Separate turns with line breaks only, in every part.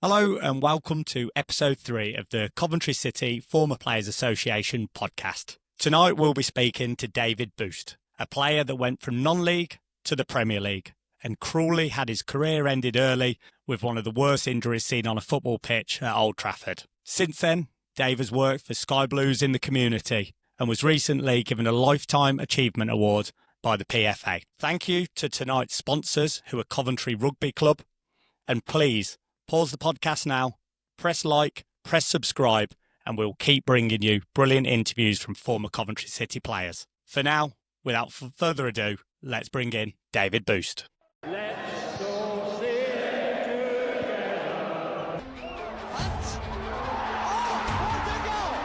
Hello and welcome to episode 3 of the Coventry City Former Players Association podcast. Tonight we'll be speaking to Dave Busst, a player that went from non-league to the Premier League and cruelly had his career ended early with one of the worst injuries seen on a football pitch at Old Trafford. Since then, Dave has worked for Sky Blues in the community and was recently given a Lifetime Achievement Award by the PFA. Thank you to tonight's sponsors, who are Coventry Rugby Club, and please pause the podcast now, press like, press subscribe, and we'll keep bringing you brilliant interviews from former Coventry City players. For now, without further ado, let's bring in Dave Busst.
Let's go sing together. Hunt. Oh, what a goal!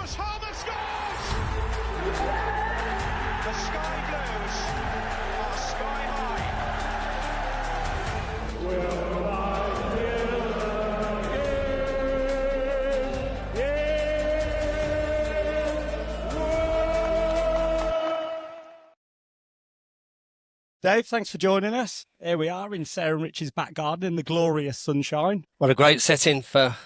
Gus Harman scores! The Sky Blues are sky high. Will I hear
Dave, thanks for joining us. Here we are in Sarah and Rich's back garden in the glorious sunshine.
What a great setting for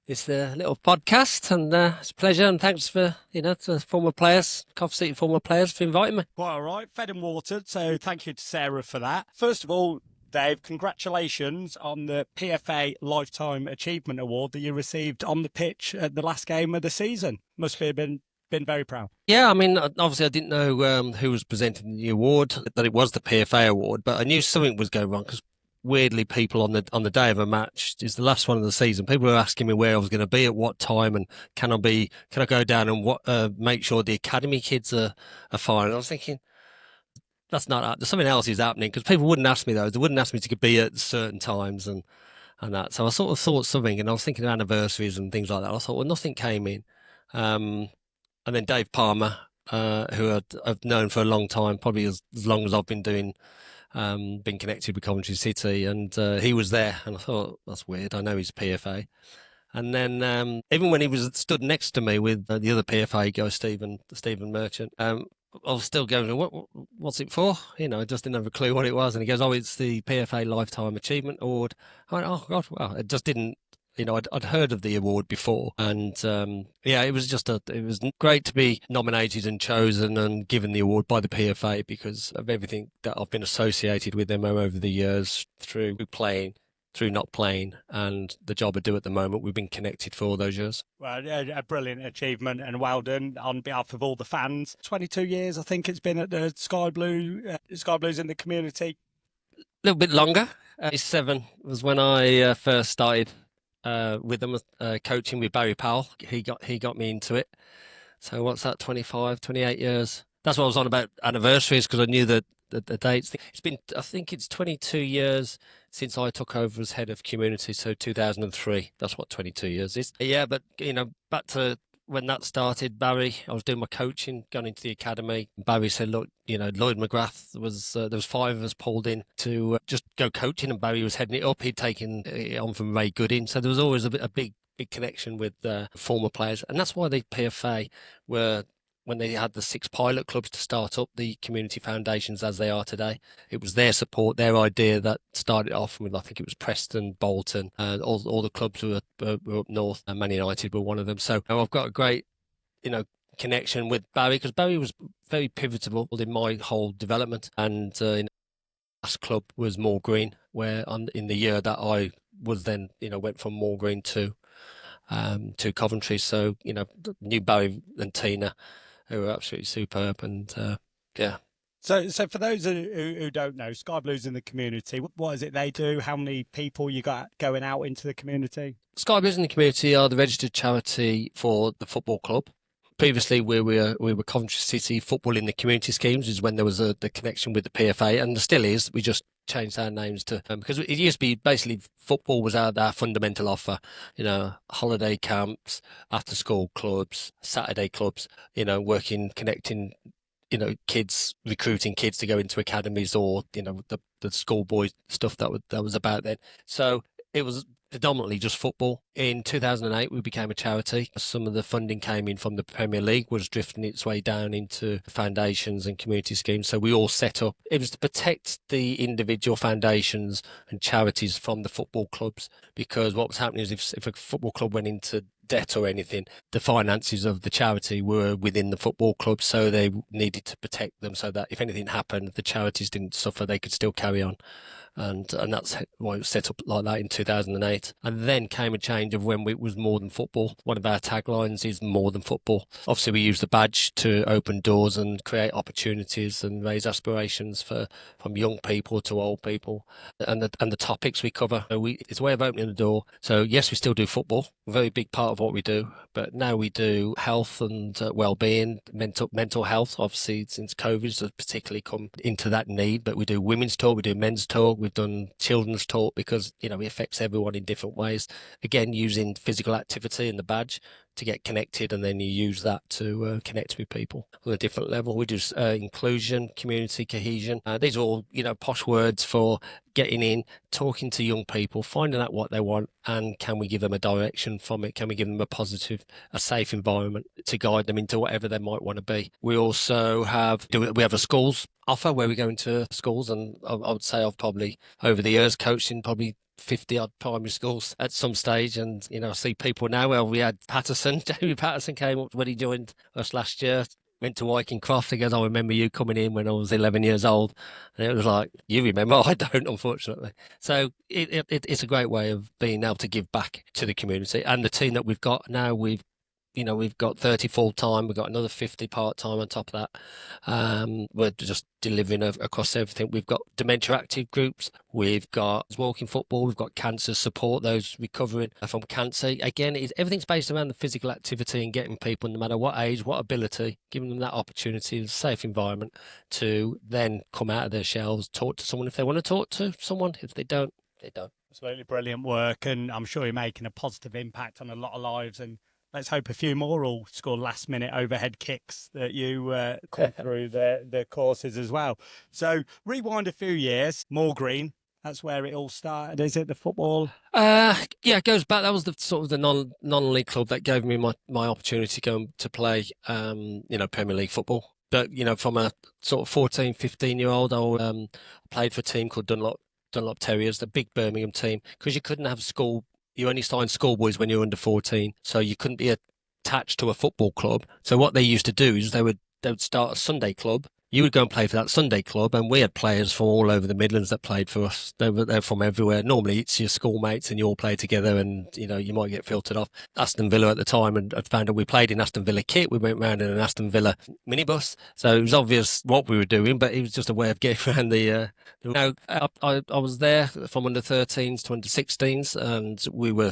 this little podcast, and it's a pleasure, and thanks for, to the former players, Coventry City former players, for inviting me.
Quite all right, fed and watered, so thank you to Sarah for that. First of all, Dave, congratulations on the PFA Lifetime Achievement Award that you received on the pitch at the last game of the season. Must have been very proud.
Yeah, I mean, obviously I didn't know who was presenting the award, that it was the PFA award, but I knew something was going wrong because weirdly people on the day of a match, it's the last one of the season, people were asking me where I was going to be at what time and can I go down and make sure the academy kids are fine. And I was thinking, that's not, something else is happening, because people wouldn't ask me those. They wouldn't ask me to be at certain times and that. So I sort of thought something, and I was thinking of anniversaries and things like that. I thought, well, nothing came in. And then Dave Palmer, who I've known for a long time, probably as long as I've been been connected with Coventry City, and he was there, and I thought, that's weird. I know he's PFA. And then even when he was stood next to me with the other PFA guy, Stephen Merchant, I was still going, what's it for? I just didn't have a clue what it was. And he goes, oh, it's the PFA Lifetime Achievement Award. I went, oh, God, well, it just didn't. I'd heard of the award before, and it was it was great to be nominated and chosen and given the award by the PFA because of everything that I've been associated with them over the years, through playing, through not playing, and the job I do at the moment. We've been connected for all those years.
Well, a brilliant achievement, and well done on behalf of all the fans. 22 years, I think it's been at the Sky Blues in the community.
A little bit longer. 7 was when I first started with them, coaching with Barry Powell. He got me into it. So what's that, 25, 28 years? That's what I was on about anniversaries, because I knew the dates. I think it's 22 years since I took over as head of community, so 2003. That's what 22 years is. Yeah, but, back to when that started, Barry, I was doing my coaching, going into the academy. Barry said, look, Lloyd McGrath there was 5 of us pulled in to just go coaching, and Barry was heading it up. He'd taken it on from Ray Gooding. So there was always a big connection with former players. And that's why the PFA when they had the 6 pilot clubs to start up the community foundations as they are today, it was their support, their idea that started off with, I think it was Preston, Bolton, all the clubs were up north, and Man United were one of them. So I've got a great, connection with Barry, because Barry was very pivotal in my whole development. And last club was Moor Green, where in the year that I was then, went from Moor Green to Coventry. So, knew Barry and Tina, who were absolutely superb, and yeah.
So for those who don't know, Sky Blues in the community, what is it they do? How many people you got going out into the community?
Sky Blues in the community are the registered charity for the football club. Previously, we were Coventry City Football in the Community Schemes, is when there was the connection with the PFA, and there still is. We just changed our names to because it used to be basically football was our fundamental offer. Holiday camps, after school clubs, Saturday clubs. Working, connecting. Kids, recruiting kids to go into academies, or the schoolboy stuff that was about then. So it was predominantly just football. In 2008, we became a charity. Some of the funding came in from the Premier League, was drifting its way down into foundations and community schemes. So we all set up. It was to protect the individual foundations and charities from the football clubs, because what was happening is if a football club went into debt or anything, the finances of the charity were within the football club, so they needed to protect them so that if anything happened, the charities didn't suffer, they could still carry on. And that's why it was set up like that in 2008. And then came a change of when it was more than football. One of our taglines is more than football. Obviously, we use the badge to open doors and create opportunities and raise aspirations from young people to old people, and the topics we cover. It's a way of opening the door. So yes, we still do football, a very big part of what we do, but now we do health and well-being, mental health. Obviously, since COVID has particularly come into that need, but we do women's talk, we do men's talk. We've done children's talk because, it affects everyone in different ways. Again, using physical activity and the badge to get connected, and then you use that to connect with people on a different level. We do inclusion, community cohesion. These are all, posh words for getting in, talking to young people, finding out what they want, and can we give them a direction from it? Can we give them a safe environment to guide them into whatever they might want to be? We also have a schools offer where we go into schools, and I would say I've probably over the years coached in probably 50 odd primary schools at some stage, and I see people now. Well, we had Jamie Patterson came up when he joined us last year. Went to Wykencroft. He goes, I remember you coming in when I was 11 years old. And it was like, you remember? I don't, unfortunately. So it's a great way of being able to give back to the community. And the team that we've got now, we've got 30 full-time, we've got another 50 part-time on top of that. We're just delivering across everything. We've got dementia active groups, we've got walking football, we've got cancer support, those recovering from cancer. Again, everything's based around the physical activity and getting people, no matter what age, what ability, giving them that opportunity, a safe environment to then come out of their shells, talk to someone if they want to talk to someone. If they don't, they don't.
Absolutely brilliant work, and I'm sure you're making a positive impact on a lot of lives, and let's hope a few more will score last-minute overhead kicks that you come through the courses as well. So rewind a few years, Moor Green, that's where it all started, is it, the football?
Yeah, it goes back. That was the sort of the non-league club that gave me my opportunity to go to play, Premier League football. But, from a sort of 14, 15-year-old, I played for a team called Dunlop Terriers, the big Birmingham team, because you couldn't have you only signed schoolboys when you were under 14, so you couldn't be attached to a football club. So what they used to do is they would start a Sunday club. You would go and play for that Sunday club, and we had players from all over the Midlands that played for us. They're from everywhere. Normally, it's your schoolmates, and you all play together, and you might get filtered off. Aston Villa at the time, and I found out we played in Aston Villa kit. We went round in an Aston Villa minibus, so it was obvious what we were doing, but it was just a way of getting around the. I was there from under 13s to under 16s, and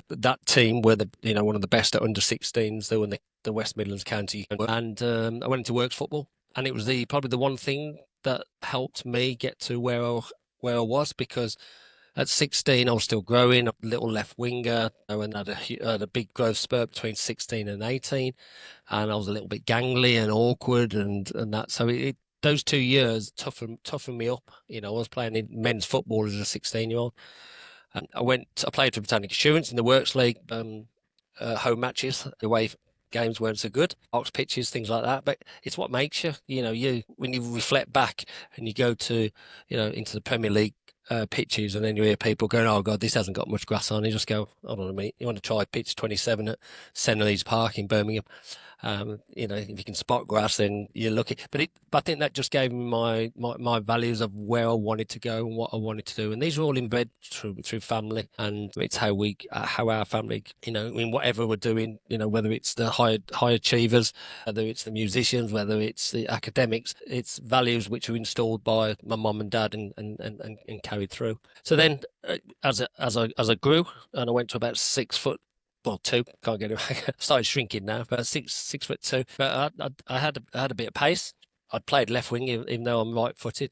that team were one of the best at under 16s. They were in the West Midlands County, and I went into works football. And it was probably the one thing that helped me get to where I was, because at 16 I was still growing, a little left winger, and had a big growth spurt between 16 and 18, and I was a little bit gangly and awkward and that. So those 2 years toughened me up. I was playing in men's football as a 16-year-old. And I played for Britannic Assurance in the Works League, home matches, away games weren't so good, box pitches, things like that. But it's what makes you, when you reflect back and you go to, into the Premier League pitches, and then you hear people going, oh God, this hasn't got much grass on. You just go, hold on a minute, you want to try pitch 27 at St. Park in Birmingham. If you can spot grass, then you're lucky. But I think that just gave me my values of where I wanted to go and what I wanted to do. And these are all inbred through family, and it's how our family, in whatever we're doing, whether it's the high achievers, whether it's the musicians, whether it's the academics, it's values which are installed by my mum and dad and carried through. So then, as I grew, and I went to about 6 foot. Well, 2, can't get it right. Started shrinking now, but 6'2". But I had a bit of pace. I'd played left wing, even though I'm right-footed.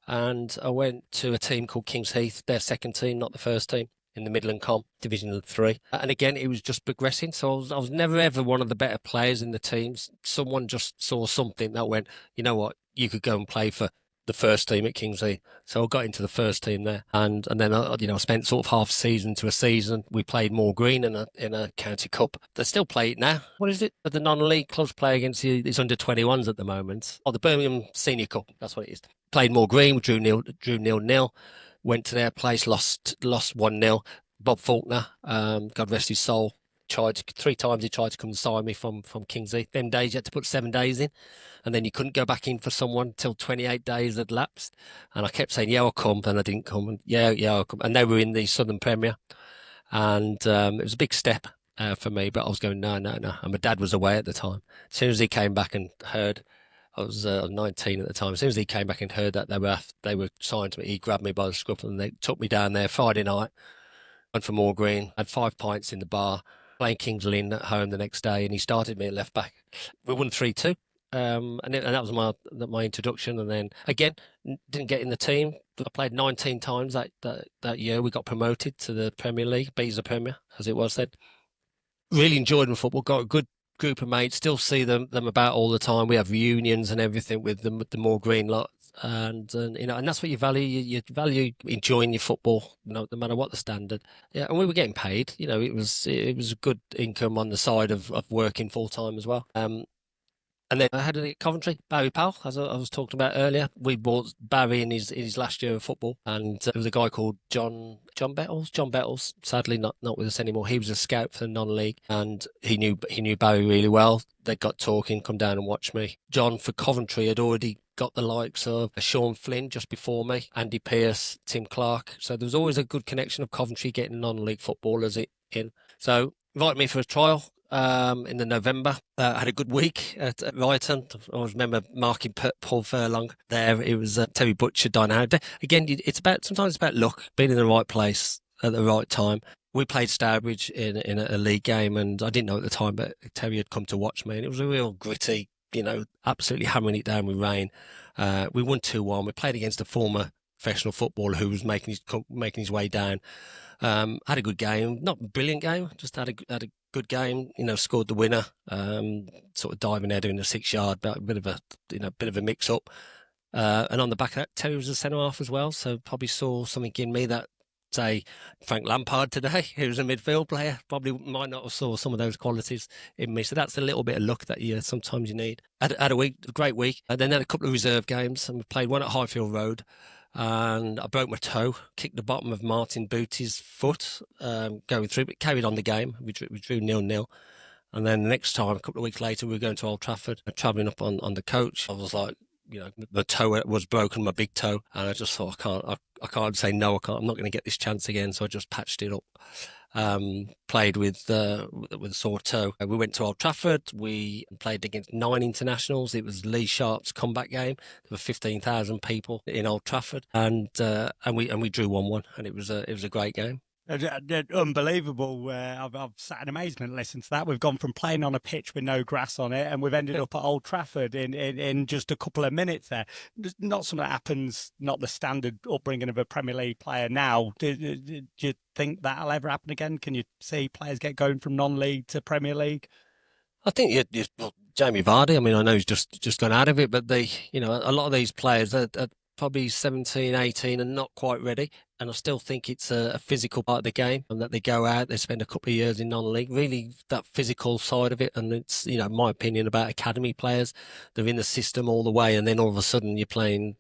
And I went to a team called Kings Heath, their second team, not the first team, in the Midland Com, Division 3. And again, it was just progressing. So I was never, ever one of the better players in the teams. Someone just saw something that went, you know what, you could go and play for the first team at Kingsley. So I got into the first team there, and then I spent sort of half a season to a season. We played Moor Green in a county cup. They still play it now. What is it? The non-league clubs play against these under-21s at the moment. Oh, the Birmingham Senior Cup. That's what it is. Played Moor Green. We drew 0-0. Went to their place, lost 1-0. Bob Faulkner, God rest his soul, tried 3 times. He tried to come and sign me from Kingsley. Them days you had to put 7 days in, and then you couldn't go back in for someone till 28 days had lapsed. And I kept saying, yeah, I'll come, and I didn't come. And yeah, I'll come. And they were in the Southern Premier, and it was a big step for me. But I was going, no. And my dad was away at the time. As soon as he came back and heard, I was 19 at the time. As soon as he came back and heard that they were signed to me, he grabbed me by the scruff and they took me down there Friday night. Went for Moor Green, had 5 pints in the bar, playing Kings Lynn at home the next day, and he started me at left back. We won 3-2, and that was my introduction. And then again, didn't get in the team. I played 19 times that year. We got promoted to the Premier League, Beza Premier, as it was then. Really enjoyed my football. Got a good group of mates. Still see them about all the time. We have reunions and everything with them, with the Moor Green lot. And that's what you value. You value enjoying your football, no matter what the standard. Yeah, and we were getting paid. It was a good income on the side of working full time as well. And then I had it at Coventry, Barry Powell, as I was talking about earlier. We bought Barry in his last year of football, and there was a guy called John Bettles, sadly not with us anymore. He was a scout for the non-league, and he knew Barry really well. They got talking, come down and watch me. John for Coventry had already got the likes of Sean Flynn just before me, Andy Pearce, Tim Clark. So there was always a good connection of Coventry getting non-league footballers in. So invited me for a trial. In the November, I had a good week at Brighton. I remember marking Paul Furlong there. It was Terry Butcher, Dynamo. Again, sometimes it's about luck, being in the right place at the right time. We played Stourbridge in a league game, and I didn't know at the time, but Terry had come to watch me, and it was a real gritty, absolutely hammering it down with rain. We won 2-1. We played against a former professional footballer who was making his way down. Had a good game, not a brilliant game, just had a good game. Scored the winner, sort of diving header in the 6-yard, but a bit of a mix up. And on the back of that, Terry was a centre half as well, so probably saw something in me that, say, Frank Lampard today, who was a midfield player, probably might not have saw some of those qualities in me. So that's a little bit of luck that sometimes you need. Had a great week, and then had a couple of reserve games, and we played one at Highfield Road. And I broke my toe, kicked the bottom of Martin Bootie's foot going through, but carried on the game. We drew 0-0. And then the next time, a couple of weeks later, we were going to Old Trafford, travelling up on the coach. I was like, the toe was broken, my big toe, and I just thought, I can't say no, I'm not going to get this chance again, so I just patched it up. Played with a sore toe. We went to Old Trafford. We played against 9 internationals. It was Lee Sharp's comeback game. There were 15,000 people in Old Trafford, and we drew 1-1, and it was a great game.
Unbelievable. I've sat in amazement listening to that. We've gone from playing on a pitch with no grass on it, and we've ended up at Old Trafford in just a couple of minutes there. Not something that happens, not the standard upbringing of a Premier League player now. Do you think that'll ever happen again? Can you see players get going from non-league to Premier League?
I think Jamie Vardy. I mean, I know he's just gone out of it, but a lot of these players are probably 17, 18 and not quite ready. And I still think it's a physical part of the game, and that they go out, they spend a couple of years in non-league, really that physical side of it. And it's, my opinion about academy players, they're in the system all the way, and then all of a sudden you're playing,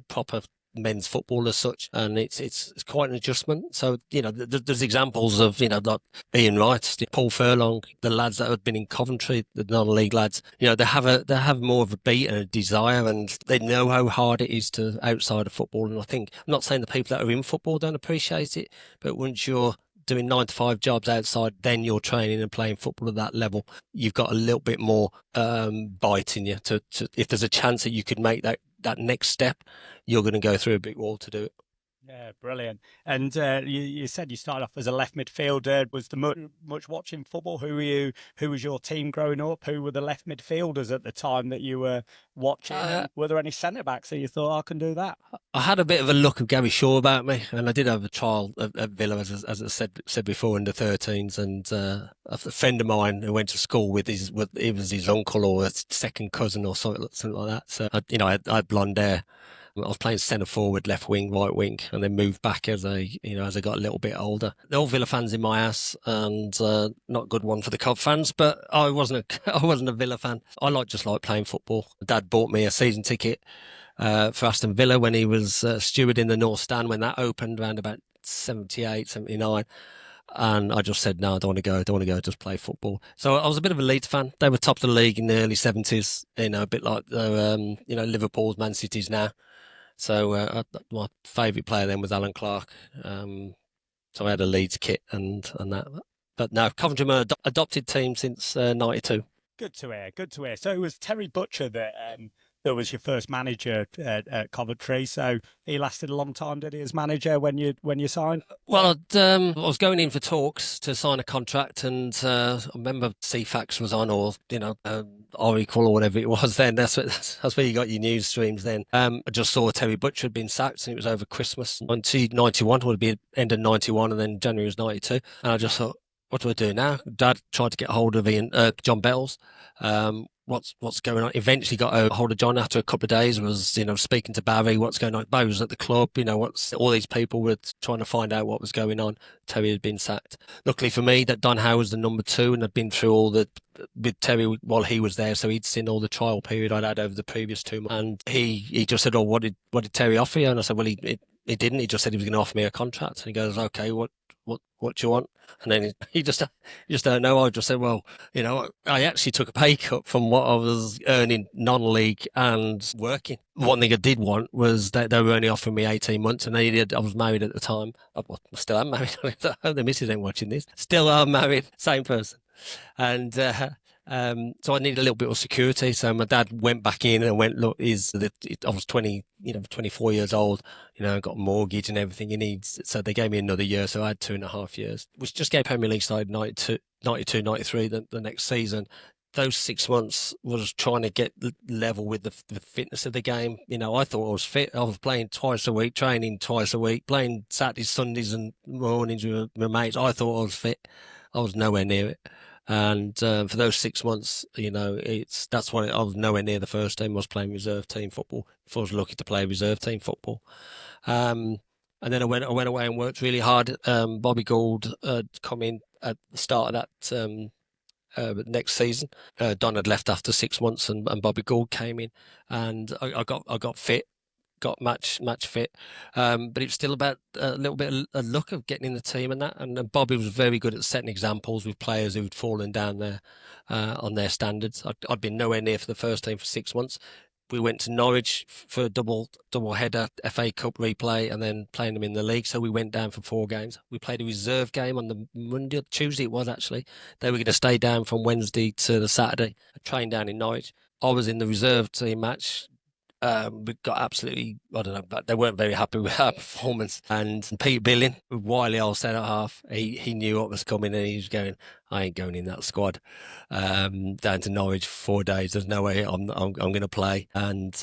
proper men's football as such, and it's quite an adjustment. So there's examples of like Ian Wright, Paul Furlong, the lads that have been in Coventry, the non-league lads. They have more of a beat and a desire, and they know how hard it is to outside of football. And I think, I'm not saying the people that are in football don't appreciate it, but once you're doing 9 to 5 jobs outside, then you're training and playing football at that level, you've got a little bit more bite in you to if there's a chance that you could make that next step, you're going to go through a big wall to do it.
Yeah, brilliant. And you said you started off as a left midfielder. Was there much watching football? Who was your team growing up? Who were the left midfielders at the time that you were watching? Were there any centre backs that you thought, I can do that?
I had a bit of a look of Gary Shaw about me, and I did have a trial at Villa, as I said before, under 13s. And a friend of mine who went to school with it was his uncle or a second cousin or something like that. So I had blonde hair. I was playing centre forward, left wing, right wing, and then moved back as I got a little bit older. They're all Villa fans in my house, and not a good one for the Cov fans. But I wasn't a Villa fan. I just like playing football. Dad bought me a season ticket for Aston Villa when he was steward in the North Stand when that opened around about 78, 79. And I just said, no, I don't want to go, just play football. So I was a bit of a Leeds fan. They were top of the league in the early 70s, a bit like, Liverpool's, Man City's now. So my favourite player then was Alan Clark. So I had a Leeds kit and that. But no, Coventry were adopted team since 92.
Good to hear. Good to hear. So it was Terry Butcher that was your first manager at Coventry. So he lasted a long time, did he, as manager when you signed?
Well, I was going in for talks to sign a contract, and I remember CFAX was on, or Oracle or whatever it was then. That's where you got your news streams then. I just saw Terry Butcher had been sacked, and it was over Christmas 91. Would be end of 91, and then January was 92. And I just thought, what do I do now? Dad tried to get hold of John Bells. What's going on? Eventually got a hold of John after a couple of days, was, speaking to Barry, what's going on. Barry was at the club, all these people were trying to find out what was going on. Terry had been sacked. Luckily for me, that Don Howe was the number 2 and had been through with Terry while he was there, so he'd seen all the trial period I'd had over the previous 2 months. And he just said, what did Terry offer you? And I said, well, he didn't. He just said he was going to offer me a contract. And he goes, okay, what do you want? And then he just don't know. I just said, well, I actually took a pay cut from what I was earning non-league and working. One thing I did want was that they were only offering me 18 months, and I was married at the time. I still am married. I hope the missus ain't watching this. Still am married, same person. And so I needed a little bit of security. So my dad went back in and went, look, I was 24 years old, got a mortgage and everything. So they gave me another year. So I had 2.5 years, which just gave Premier League side 92, 93, the next season. Those 6 months was trying to get level with the fitness of the game. I thought I was fit. I was playing twice a week, training twice a week, playing Saturdays, Sundays and mornings with my mates. I thought I was fit. I was nowhere near it. And for those 6 months, that's why I was nowhere near the first team. I was playing reserve team football. If I was lucky to play reserve team football. And then I went away and worked really hard. Bobby Gould come in at the start of that next season. Don had left after 6 months, and Bobby Gould came in, and I got fit. Got match fit, but it was still about a little bit of luck of getting in the team and that. And Bobby was very good at setting examples with players who'd fallen down there on their standards. I'd been nowhere near for the first team for 6 months. We went to Norwich for a double header, FA Cup replay, and then playing them in the league. So we went down for 4 games. We played a reserve game on the Monday, Tuesday it was actually. They were going to stay down from Wednesday to the Saturday. I trained down in Norwich. I was in the reserve team match. We got absolutely, I don't know, but they weren't very happy with our performance. And Pete Billing, wily old centre half, he knew what was coming, and he was going, I ain't going in that squad. Down to Norwich for 4 days. There's no way I'm going to play. And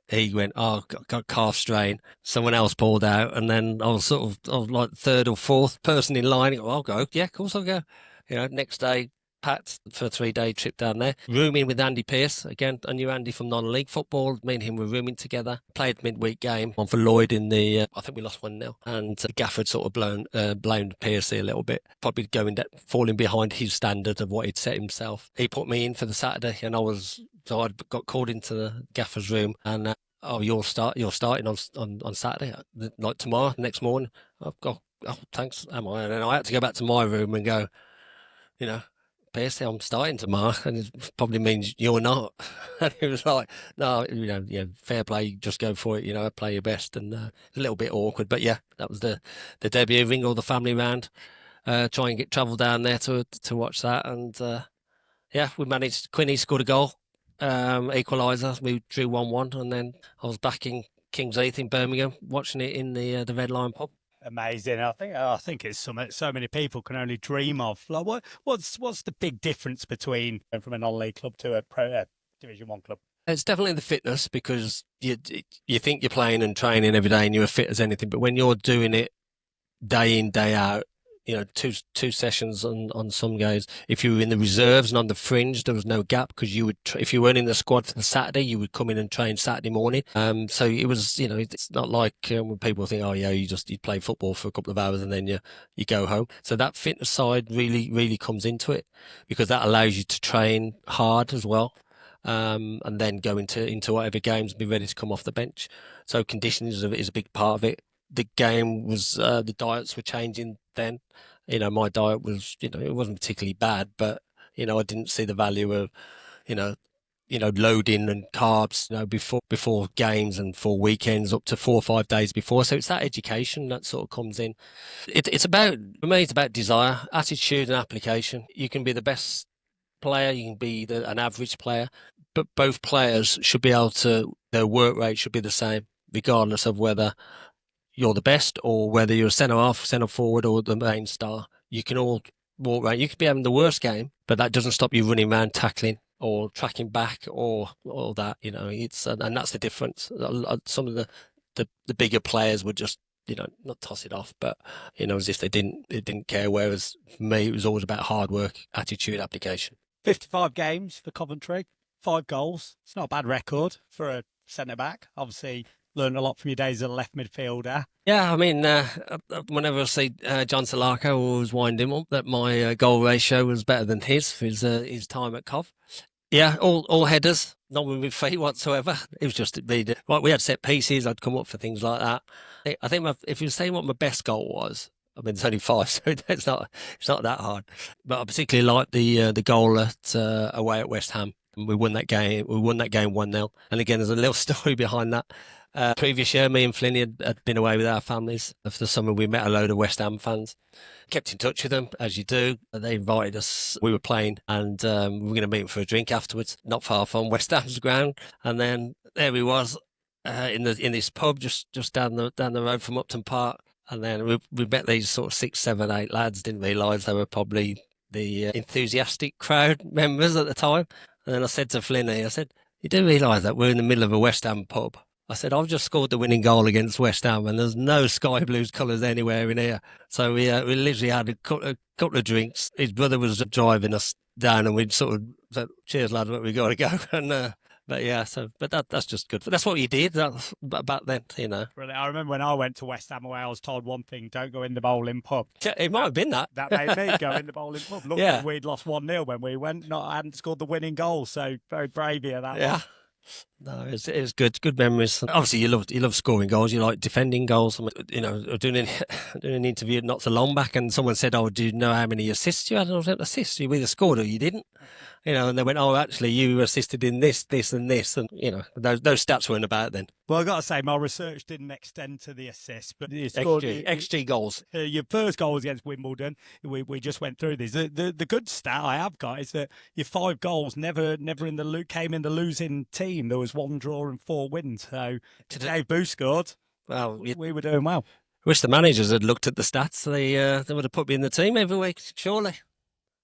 he went, got calf strain. Someone else pulled out, and then I was like 3rd or 4th person in line. I'll go. Yeah, of course I'll go. Next day, packed for a 3-day trip down there. Rooming with Andy Pearce. Again, I knew Andy from non-league football. Me and him were rooming together. Played midweek game. One for Lloyd in the, I think we lost 1-0. And Gafford sort of blamed Pearcey a little bit. Probably falling behind his standard of what he'd set himself. He put me in for the Saturday, and I'd got called into the Gaffer's room, and you're starting on Saturday, like tomorrow, next morning. I've got, thanks, am I? And then I had to go back to my room and go, Basically, I'm starting tomorrow, and it probably means you're not. And it was like, no, fair play, just go for it, play your best. And a little bit awkward, but yeah, that was the debut. Ring all the family round, try and travel down there to watch that. And we managed. Quinny scored a goal, equaliser. We drew 1-1, and then I was back in King's Heath in Birmingham, watching it in the Red Lion pub.
Amazing. I think it's something so many people can only dream of. Like, what's the big difference between going from a non-league club to a Division 1 club?
It's definitely the fitness, because you think you're playing and training every day and you're as fit as anything, but when you're doing it day in, day out, two sessions on some games. If you were in the reserves and on the fringe, there was no gap because you would, if you weren't in the squad for the Saturday, you would come in and train Saturday morning. So it was, it's not like when people think, oh yeah, you play football for a couple of hours and then you go home. So that fitness side really comes into it because that allows you to train hard as well. And then go into whatever games and be ready to come off the bench. So conditioning is a big part of it. The game was the diets were changing then. My diet was, it wasn't particularly bad, but I didn't see the value of, loading and carbs, before games and for weekends up to 4 or 5 days before. So it's that education that sort of comes in. It's about, for me, it's about desire, attitude, and application. You can be the best player, you can be an average player, but both players should be able to, their work rate should be the same, regardless of whether you're the best or whether you're a centre half, centre forward, or the main star. You can all walk around. You could be having the worst game, but that doesn't stop you running around tackling or tracking back or that. It's and that's the difference. Some of the bigger players would just not toss it off, but as if they didn't care. Whereas for me, it was always about hard work, attitude, application.
55 games for Coventry, 5 goals. It's not a bad record for a centre back. Obviously, learned a lot from your days as a left midfielder.
Yeah, I mean, whenever I see John Salako, I always wind him up that my goal ratio was better than his for his time at Cov. Yeah, all headers, not with feet whatsoever. It was just right. We had set pieces. I'd come up for things like that. I think if you were saying what my best goal was, I mean, it's only 5, so it's not that hard. But I particularly liked the goal at away at West Ham. We won that game. We won that game 1-0. And again, there's a little story behind that. Previous year, me and Flinny had been away with our families. For the summer, we met a load of West Ham fans. Kept in touch with them, as you do. They invited us. We were playing, and we were going to meet them for a drink afterwards, not far from West Ham's ground. And then there we was in this pub just down the road from Upton Park. And then we met these sort of 6, 7, 8 lads. Didn't realise they were probably the enthusiastic crowd members at the time. And then I said to Flinny, I said, "You do realise that we're in the middle of a West Ham pub?" I said, "I've just scored the winning goal against West Ham, and there's no sky blues colours anywhere in here." So we literally had a couple of drinks. His brother was driving us down, and we'd sort of said, "Cheers, lad, we got to go." And but yeah, but that's just good. But that's what you did back then,
Brilliant. I remember when I went to West Ham away, I was told one thing: don't go in the bowling pub.
It might have been that.
That made me go in the bowling pub. Look, yeah. We'd lost 1-0 when we went. I hadn't scored the winning goal, so very brave here that
one. No, it was good memories. Obviously, you love scoring goals. You like defending goals. Doing an interview not so long back, and someone said, "Oh, do you know how many assists you had?" And I said, "Assists? You either scored or you didn't." And they went, "Oh, actually, you assisted in this, and this," and those stats weren't about then.
Well, I've got to say, my research didn't extend to the assists, but you
scored XG goals.
Your first goal was against Wimbledon. We just went through these. The good stat I have got is that your 5 goals never came in the losing team. There was 1 draw and 4 wins. So Dave Busst scored. Well, we were doing well.
Wish the managers had looked at the stats. They would have put me in the team every week, surely.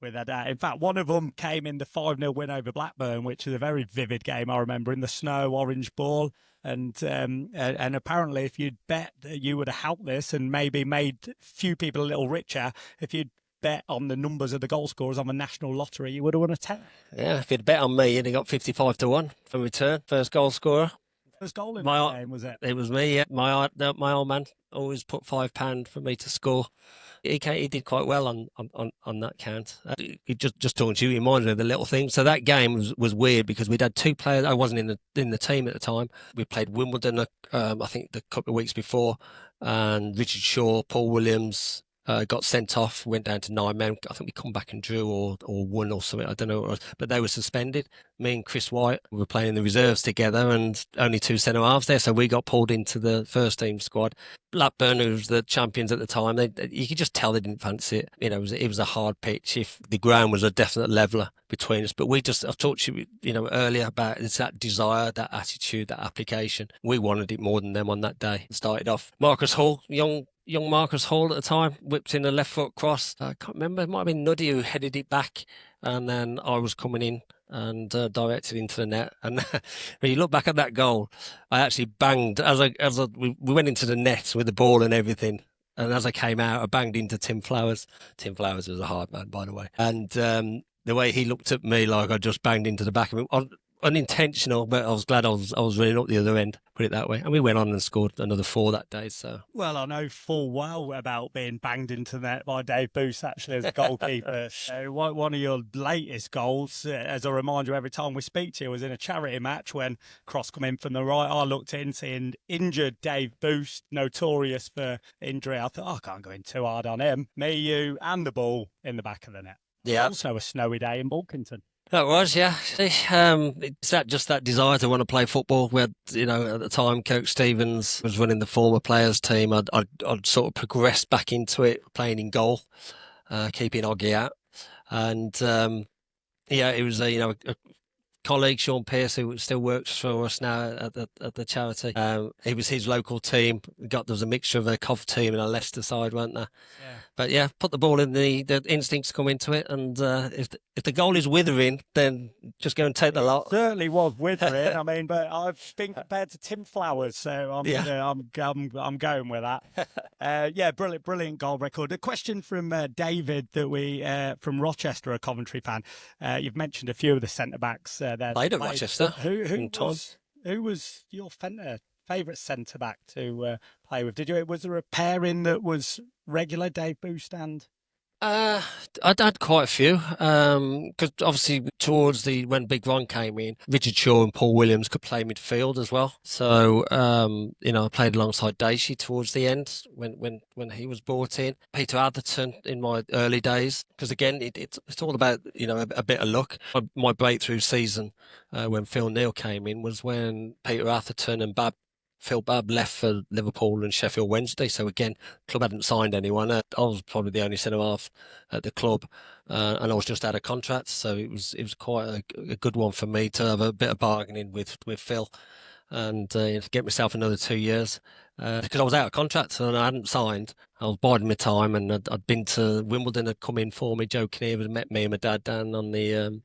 Without doubt. In fact, one of them came in the 5-0 win over Blackburn, which is a very vivid game, I remember, in the snow, orange ball. And apparently, if you'd bet that you would have helped this and maybe made few people a little richer, if you'd bet on the numbers of the goal scorers on the national lottery, you would have won a tenner.
Yeah, if you'd bet on me, you'd have got 55-1 for return. First goal scorer.
First goal in the game, was it?
It was me, yeah. My old man always put £5 for me to score. He did quite well on that count. He just talking to you, he reminded me of the little thing. So that game was weird because we'd had 2 players. I wasn't in the team at the time. We played Wimbledon, I think the couple of weeks before, and Richard Shaw, Paul Williams got sent off, went down to 9 men. I think we come back and drew or won or something. I don't know what it was, but they were suspended. Me and Chris White were playing in the reserves together, and only 2 centre halves there, so we got pulled into the first team squad. Blackburn, who was the champions at the time, you could just tell they didn't fancy it. It was a hard pitch. If the ground was a definite leveller between us, but I've talked to you, earlier about it's that desire, that attitude, that application. We wanted it more than them on that day. Started off Marcus Hall, young Marcus Hall at the time, whipped in a left foot cross. I can't remember. It might have been Nuddy who headed it back, and then I was coming in and directed into the net. And when you look back at that goal, I actually banged we went into the net with the ball and everything. And as I came out, I banged into Tim Flowers. Tim Flowers was a hard man, by the way. And the way he looked at me like I just banged into the back of him, unintentional, but I was glad I was running up the other end, put it that way. And we went on and scored another 4 that day. So
Well, I know full well about being banged into the net by Dave Busst, actually, as a goalkeeper. So one of your latest goals, as a reminder every time we speak to you, was in a charity match when cross come in from the right. I looked in, seeing injured Dave Busst, notorious for injury. I thought, I can't go in too hard on him. Me, you, and the ball in the back of the net.
yeah.
Also a snowy day in Bulkington.
That was, yeah. It's that desire to want to play football. Where at the time, Coach Stevens was running the former players team. I'd sort of progressed back into it, playing in goal, keeping Oggy out, and it was a colleague, Sean Pearce, who still works for us now at the charity. It was his local team. There was a mixture of a Cov team and a Leicester side, weren't there?
Yeah.
But yeah, put the ball in, the instincts come into it, and if the goal is withering, then just go and take the lot.
Certainly was withering. I mean, but I've been compared to Tim Flowers, so I'm going with that. Brilliant goal record. A question from David that we from Rochester, a Coventry fan. You've mentioned a few of the centre backs there.
Played at Rochester.
Who was your favourite centre back to play with? Was there a pairing that was regular, Dave Busst and?
I'd had quite a few, because obviously towards when Big Ron came in, Richard Shaw and Paul Williams could play midfield as well. So, I played alongside Dacey towards the end when he was brought in. Peter Atherton in my early days, because again, it's all about, a bit of luck. My breakthrough season, when Phil Neal came in, was when Peter Atherton and Phil Babb left for Liverpool and Sheffield Wednesday. So again, club hadn't signed anyone. I was probably the only centre half at the club, and I was just out of contract. So it was quite a good one for me to have a bit of bargaining with Phil, and get myself another 2 years, because I was out of contract and I hadn't signed. I was biding my time, and I'd been to Wimbledon, had come in for me. Joe Kinnear had met me and my dad down on the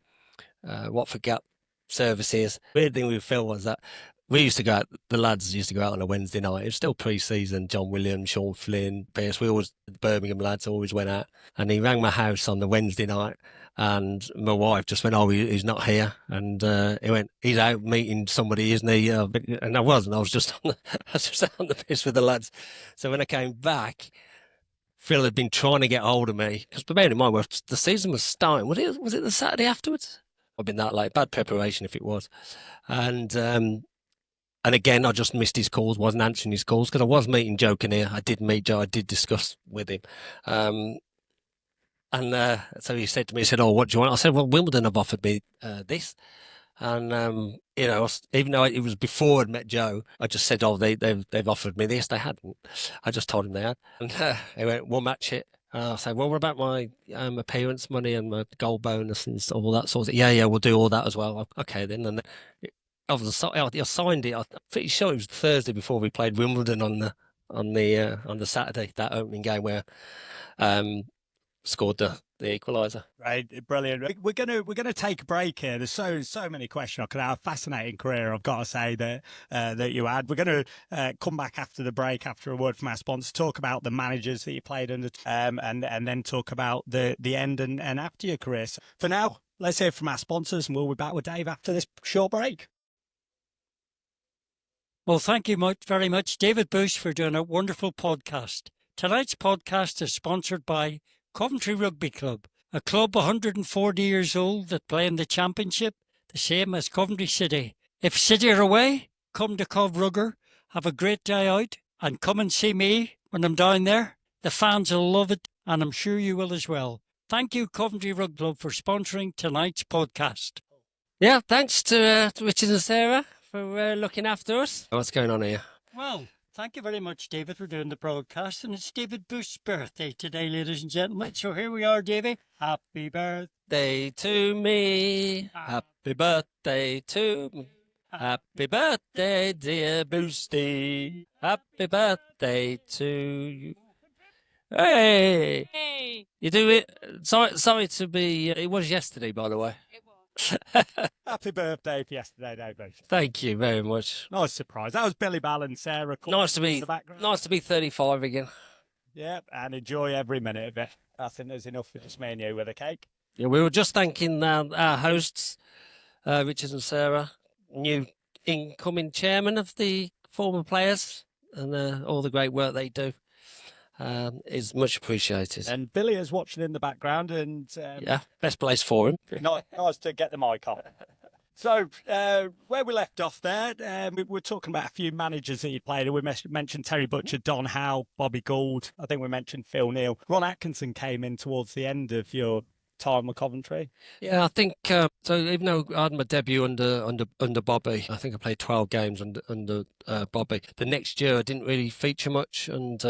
Watford Gap services. Weird thing with Phil was that the lads used to go out on a Wednesday night. It was still pre-season. John Williams, Sean Flynn, Pierce. The Birmingham lads always went out. And he rang my house on the Wednesday night, and my wife just went, "Oh, he's not here." And he went, "He's out meeting somebody, isn't he?" And I wasn't. I was just on the piss with the lads. So when I came back, Phil had been trying to get hold of me, because bearing in mind, the season was starting. Was it the Saturday afterwards? I've been that late. Bad preparation if it was. And again, I just missed his calls, wasn't answering his calls, because I was meeting Joe Kinnear. I did meet Joe, I did discuss with him. So he said to me, "Oh, what do you want?" I said, "Well, Wimbledon have offered me this." And, even though it was before I'd met Joe, I just said, "Oh, they've offered me this." They hadn't. I just told him they had. And he went, "We'll match it." I said, "Well, what about my appearance money and my goal bonus and all that sort of thing?" Yeah, we'll do all that as well. Okay, then. And I signed it. I'm pretty sure it was Thursday before we played Wimbledon on the Saturday, that opening game where scored the equaliser.
Right, brilliant. We're gonna take a break here. There's so many questions. I could have a fascinating career, I've got to say, that you had. We're gonna come back after the break, after a word from our sponsor, talk about the managers that you played under, and then talk about the end and after your career. So for now, let's hear from our sponsors, and we'll be back with Dave after this short break.
Well, thank you very much, David Busst, for doing a wonderful podcast. Tonight's podcast is sponsored by Coventry Rugby Club, a club 140 years old that play in the Championship, the same as Coventry City. If City are away, come to Cov Rugger, have a great day out, and come and see me when I'm down there. The fans will love it, and I'm sure you will as well. Thank you, Coventry Rugby Club, for sponsoring tonight's podcast.
Yeah, thanks to Richard and Sarah for looking after us. What's going on here?
Well, thank you very much, David, for doing the broadcast. And it's David Bust's birthday today, ladies and gentlemen. So here we are, Davey. Happy birthday
to me. Happy birthday to me. Happy birthday, dear Busty. Happy birthday to you. Hey!
Hey!
You do it. Sorry to be. It was yesterday, by the way.
It was.
Happy birthday for yesterday, Dave.
Thank you very much.
Nice surprise. That was Billy Ball and Sarah.
Nice to be
in the background.
Nice to be 35 again.
Yeah, and enjoy every minute of it. I think there's enough for just me and you with a cake.
Yeah, we were just thanking our hosts, Richard and Sarah, new incoming chairman of the former players, and all the great work they do is much appreciated.
And Billy is watching in the background, and
Yeah, best place for him.
nice to get the mic on. So, where we left off there, we were talking about a few managers that you played. We mentioned Terry Butcher, Don Howe, Bobby Gould. I think we mentioned Phil Neal. Ron Atkinson came in towards the end of your time with Coventry.
Yeah, I think so. Even though I had my debut under Bobby, I think I played 12 games under Bobby. The next year I didn't really feature much, and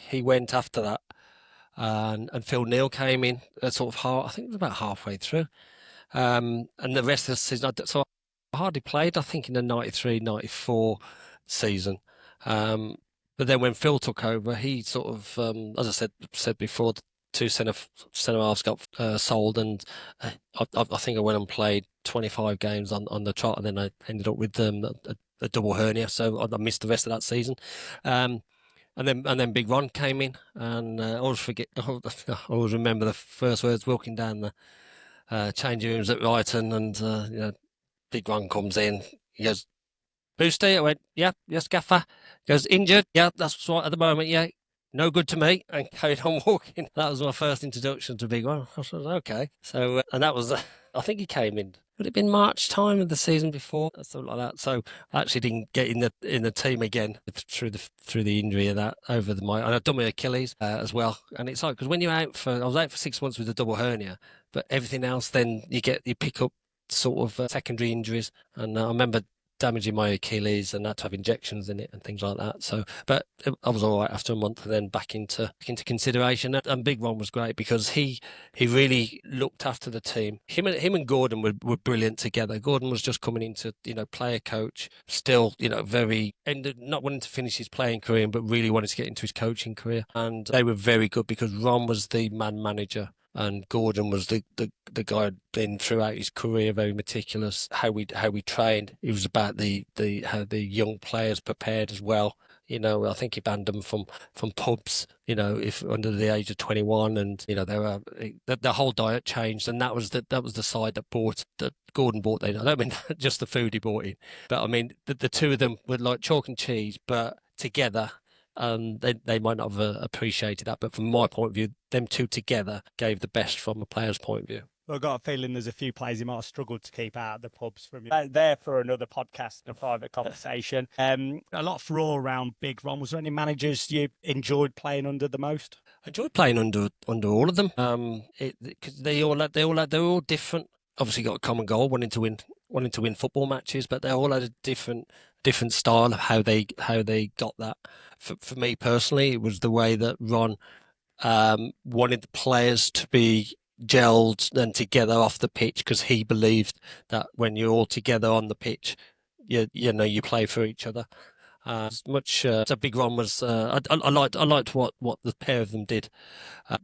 he went after that. And Phil Neal came in I think it was about halfway through. And the rest of the season, so I hardly played, I think, in the 93-94 season. But then when Phil took over, he sort of, as I said before, the two centre halves got sold, and I think I went and played 25 games on the trot, and then I ended up with a double hernia, so I missed the rest of that season. And then Big Ron came in, and I always remember the first words walking down the changing rooms at Brighton, and Big Ron comes in. He goes, "Boosty?" I went, "Yeah, yes, Gaffer." He goes, "Injured?" "Yeah, that's right at the moment. Yeah, no good to me," and carried on walking. That was my first introduction to Big Ron. I said, "Okay." So, and that was, I think he came in. Would it have been March time of the season before, something like that? So I actually didn't get in the team again through the injury of that and I'd done my Achilles as well. And it's like, because when I was out for 6 months with a double hernia, but everything else, then you pick up sort of secondary injuries. And I remember damaging my Achilles and had to have injections in it and things like that. So, but I was all right after a month, and then back into consideration. And Big Ron was great because he really looked after the team. Him and Gordon were brilliant together. Gordon was just coming into player coach, still very not wanting to finish his playing career, but really wanted to get into his coaching career. And they were very good because Ron was the man manager. And Gordon was the guy who'd been throughout his career very meticulous. How we trained. It was about how the young players prepared as well. I think he banned them from pubs. If under the age of 21, and they were the whole diet changed, and that was the side that Gordon bought in. I don't mean just the food he bought in, but I mean the two of them were like chalk and cheese, but together. They might not have appreciated that, but from my point of view, them two together gave the best from a player's point of view.
Well, I've got a feeling there's a few players you might have struggled to keep out of the pubs from you. There for another podcast and a private conversation. A lot of furore around Big Ron. Was there any managers you enjoyed playing under the most?
I enjoyed playing under all of them. Because they were all different. Obviously, got a common goal, wanting to win football matches, but they all had a different style of how they got that. For me personally, it was the way that Ron wanted the players to be gelled and together off the pitch, because he believed that when you're all together on the pitch, you play for each other. So Big Ron was. I liked what the pair of them did.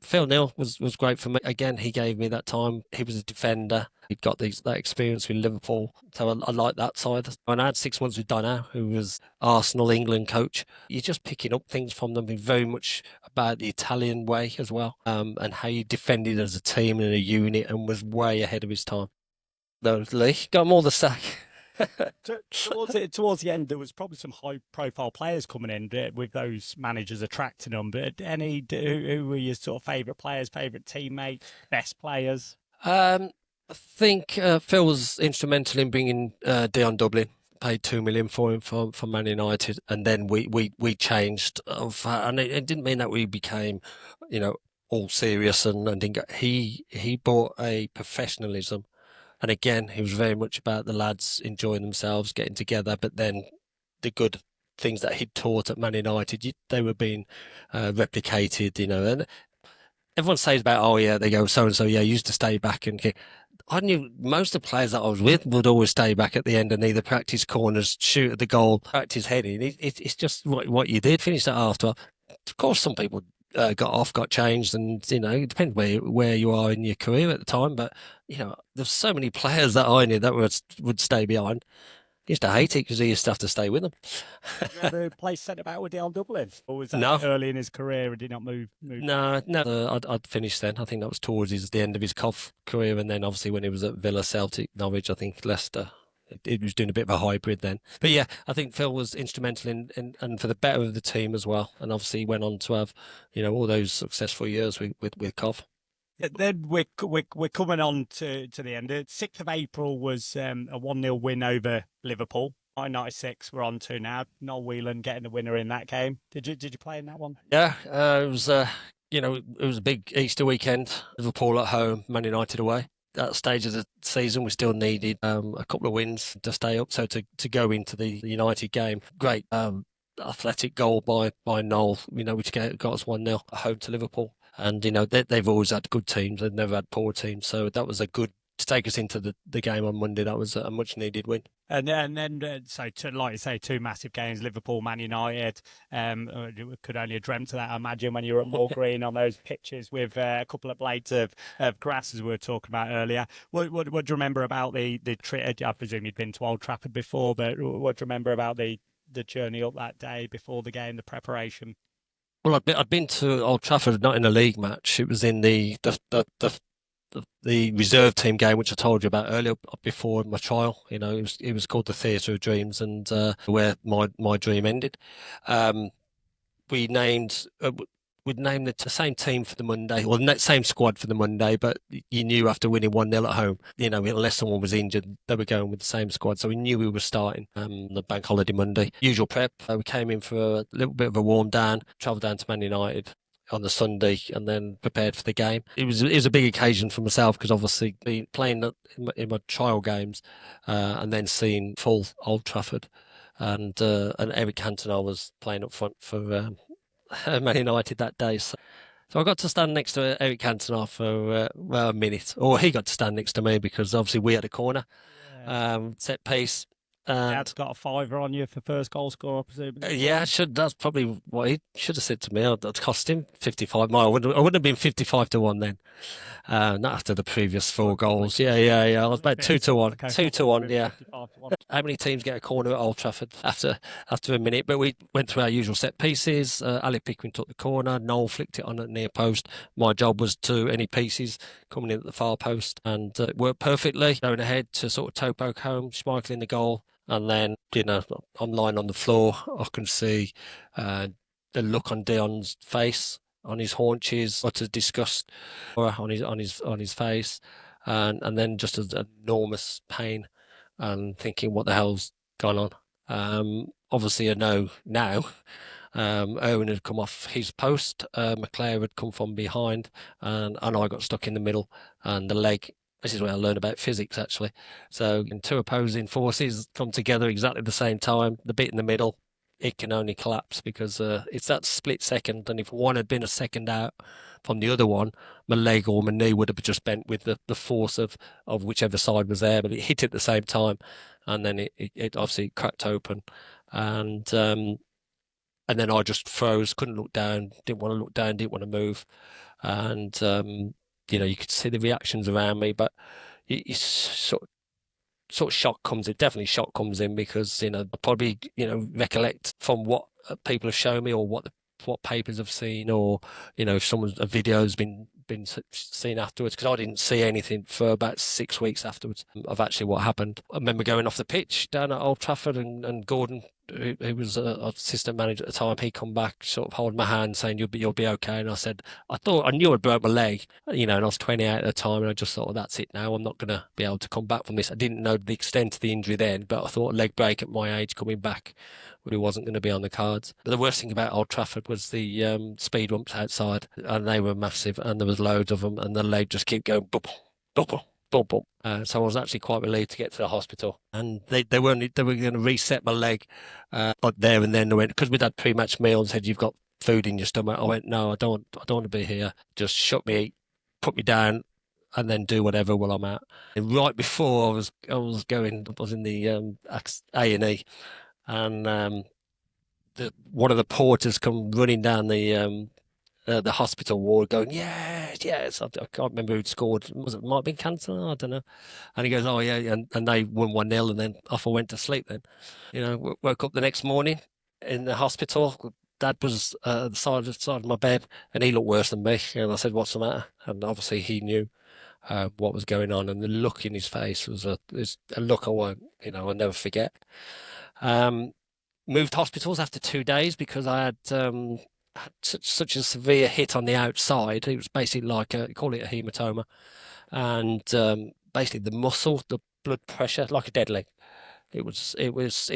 Phil Neal was great for me. Again, he gave me that time. He was a defender. He'd got that experience with Liverpool, so I liked that side. And I had 6 months with Don Howe, who was Arsenal England coach. You're just picking up things from them, very much about the Italian way as well, and how you defended as a team and a unit, and was way ahead of his time. Lee got them all the sack.
Towards the end, there was probably some high-profile players coming in with those managers attracting them. But who were your sort of favourite players, favourite teammates, best players?
I think Phil was instrumental in bringing Dion Dublin. Paid $2 million for him for Man United, and then we changed. And it didn't mean that we became, all serious and didn't get. He brought a professionalism. And again, he was very much about the lads enjoying themselves, getting together. But then the good things that he'd taught at Man United, they were being replicated, And everyone says about, oh, yeah, they go, so-and-so, yeah, used to stay back. And I knew most of the players that I was with would always stay back at the end and either practice corners, shoot at the goal, practice heading. It's just what you did, finish that after. Of course, some people got changed, and it depends where you are in your career at the time. But there's so many players that I knew that would stay behind, He used to hate it because he used to have to stay with them.
Did you ever play centre back with Dale Dublin, or was that
No.
early in his career and did not move?
No, I'd finished then. I think that was towards the end of his Cov career, and then obviously when he was at Villa, Celtic, Norwich, I think Leicester, it was doing a bit of a hybrid then. But yeah, I think Phil was instrumental in and for the better of the team as well. And obviously he went on to have, all those successful years with Cov.
Yeah, then we're coming on to the end. 6th of April was a 1-0 win over Liverpool. 96 we're on to now. Noel Whelan getting the winner in that game. Did you play in that one?
Yeah, it was it was a big Easter weekend. Liverpool at home, Man United away. At that stage of the season, we still needed a couple of wins to stay up. So to go into the United game, great athletic goal by Noel, which got us 1-0 at home to Liverpool. And they've always had good teams. They've never had poor teams. So that was a good to take us into the game on Monday. That was a much needed win.
And then, so like you say, two massive games: Liverpool, Man United. Could only have dreamt of that, I imagine, when you were at Moor Green on those pitches with a couple of blades of grass, as we were talking about earlier. What do you remember about the trip? I presume you'd been to Old Trafford before, but what do you remember about the journey up that day before the game, the preparation?
Well, I'd been to Old Trafford, not in a league match. It was in the reserve team game, which I told you about earlier before my trial. It was called the Theatre of Dreams, and where my dream ended. We named. We'd named the same team for the Monday, or the same squad for the Monday, but you knew after winning 1-0 at home, unless someone was injured, they were going with the same squad. So we knew we were starting the bank holiday Monday. Usual prep. We came in for a little bit of a warm down, travelled down to Man United on the Sunday, and then prepared for the game. It was a big occasion for myself because obviously playing in my trial games and then seeing full Old Trafford, and Eric Cantona was playing up front for Man United that day. So I got to stand next to Eric Cantona for a minute, or he got to stand next to me because obviously we had a corner set piece.
Dad's got a fiver on you for first goal scorer, presumably.
Yeah, that's probably what he should have said to me. I'd cost him 55 mile. I wouldn't have been 55-1 then. Not after the previous 4 goals. Yeah. I was about 2-1. 2-1, yeah. How many teams get a corner at Old Trafford after a minute? But we went through our usual set pieces. Ali Pickering took the corner. Noel flicked it on at near post. My job was to any pieces coming in at the far post, and it worked perfectly. Going ahead to sort of toe poke home, Schmeichel in the goal. And then, I'm lying on the floor. I can see the look on Dion's face, on his haunches, utter disgust on his face, and then just an enormous pain, and thinking, what the hell's gone on? Obviously, I know now. Owen had come off his post. McClare had come from behind, and I got stuck in the middle, and the leg. This is where I learned about physics, actually. So, when two opposing forces come together exactly the same time, the bit in the middle, it can only collapse because it's that split second. And if one had been a second out from the other one, my leg or my knee would have just bent with the force of whichever side was there. But it hit at the same time, and then it obviously cracked open, and then I just froze, couldn't look down, didn't want to look down, didn't want to move, and you could see the reactions around me, but you sort of shock comes in. Definitely shock comes in because I probably recollect from what people have shown me or what papers have seen, or if a video has been seen afterwards, because I didn't see anything for about 6 weeks afterwards of actually what happened. I remember going off the pitch down at Old Trafford, and Gordon, who was assistant manager at the time, he come back, sort of holding my hand, saying you'll be okay. And I said, I knew I'd broke my leg, and I was 28 at the time, and I just thought, that's it now. I'm not going to be able to come back from this. I didn't know the extent of the injury then, but I thought a leg break at my age coming back really wasn't going to be on the cards. But the worst thing about Old Trafford was the speed bumps outside, and they were massive, and there was loads of them, and the leg just kept going bump, bump, bump, bump. So I was actually quite relieved to get to the hospital, and they were going to reset my leg, but there and then they went, because we'd had pre-match meal, and said, you've got food in your stomach. I went, no, I don't want to be here. Just shut me, put me down, and then do whatever while I'm out. And right before I was in the A&E, and one of the porters come running down the the hospital ward going, yes, yes. I can't remember who'd scored. Might have been Cantona? I don't know. And he goes, oh, yeah. And they won 1-0, and then off I went to sleep then. Woke up the next morning in the hospital. Dad was at the side of my bed, and he looked worse than me. And I said, what's the matter? And obviously he knew what was going on, and the look in his face was a look I'll never forget. Moved hospitals after 2 days because I had such a severe hit on the outside. It was basically like call it a hematoma, and basically the muscle, the blood pressure, like a dead leg. It was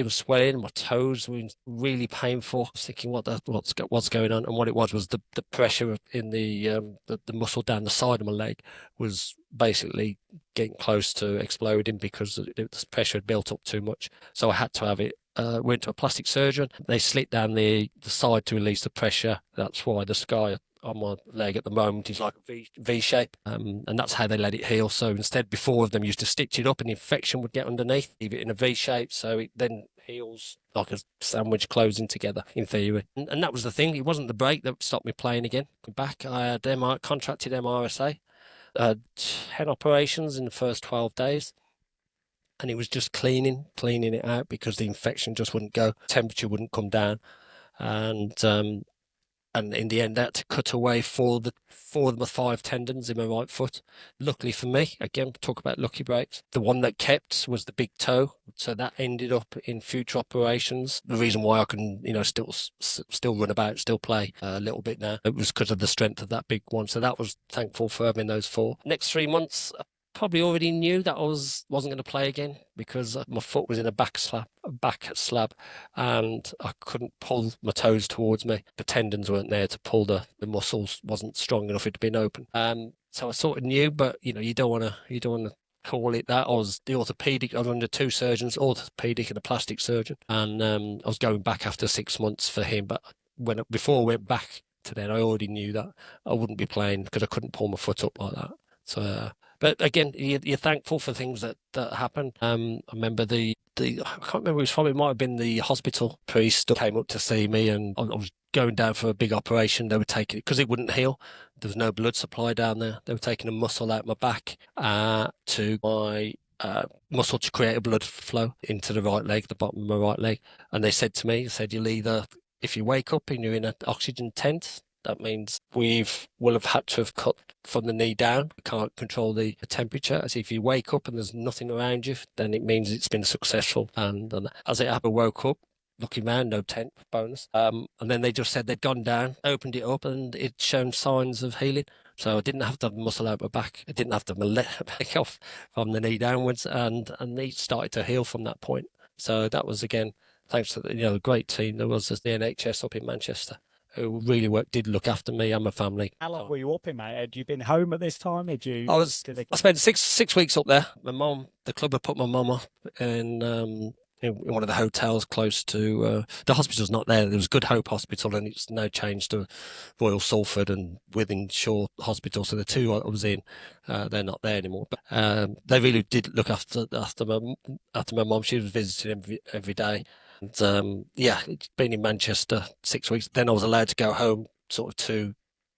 swelling. My toes were really painful. I was thinking, what's going on? And what it was the pressure in the muscle down the side of my leg was basically getting close to exploding because the pressure had built up too much. So I had to have it. Went to a plastic surgeon. They slit down the side to release the pressure. That's why the scar on my leg at the moment is like a V shape, and that's how they let it heal. So instead, before of them used to stitch it up, and the infection would get underneath, leave it in a V shape, so it then heals like a sandwich closing together in theory. And that was the thing. It wasn't the break that stopped me playing again. Back, I had contracted MRSA. 10 operations in the first 12 days. And it was just cleaning it out because the infection just wouldn't go, temperature wouldn't come down, and in the end, I had to cut away four of my 5 tendons in my right foot. Luckily for me, again, talk about lucky breaks. The one that kept was the big toe, so that ended up in future operations. The reason why I can, still run about, still play a little bit now, it was because of the strength of that big one. So that was thankful for having those 4. Next 3 months, probably already knew that I wasn't going to play again because my foot was in a back slab, and I couldn't pull my toes towards me. The tendons weren't there to pull the muscles wasn't strong enough. It had been open. So I sort of knew, but you don't want to call it that. I was the orthopedic. I was under 2 surgeons, orthopedic and a plastic surgeon, and I was going back after 6 months for him. But before I went back to then, I already knew that I wouldn't be playing because I couldn't pull my foot up like that. So. But again, you're thankful for things that happen. I remember I can't remember, it might have been the hospital priest came up to see me, and I was going down for a big operation. They were taking it because it wouldn't heal. There was no blood supply down there. They were taking a muscle out my back to my muscle to create a blood flow into the right leg, the bottom of my right leg. And they said to me, you'll either, if you wake up and you're in an oxygen tent, that means will have had to have cut from the knee down. We can't control the temperature. As if you wake up and there's nothing around you, then it means it's been successful. And as it happened, woke up, looking round, no tent, bonus. And then they just said they'd gone down, opened it up, and it'd shown signs of healing. So I didn't have to have muscle out my back. I didn't have to have my leg off from the knee downwards, and it started to heal from that point. So that was, again, thanks to the great team there was at the NHS up in Manchester, who really did look after me and my family.
How long were you up in, mate? Had you been home at this time?
I spent six weeks up there. The club had put my mum up in one of the hotels close to the hospital's not there. There was Good Hope Hospital, and it's now changed to Royal Salford and Wythenshawe Hospital. So the 2 I was in, they're not there anymore. But they really did look after my mum. She was visiting every day. And been in Manchester 6 weeks. Then I was allowed to go home sort of 2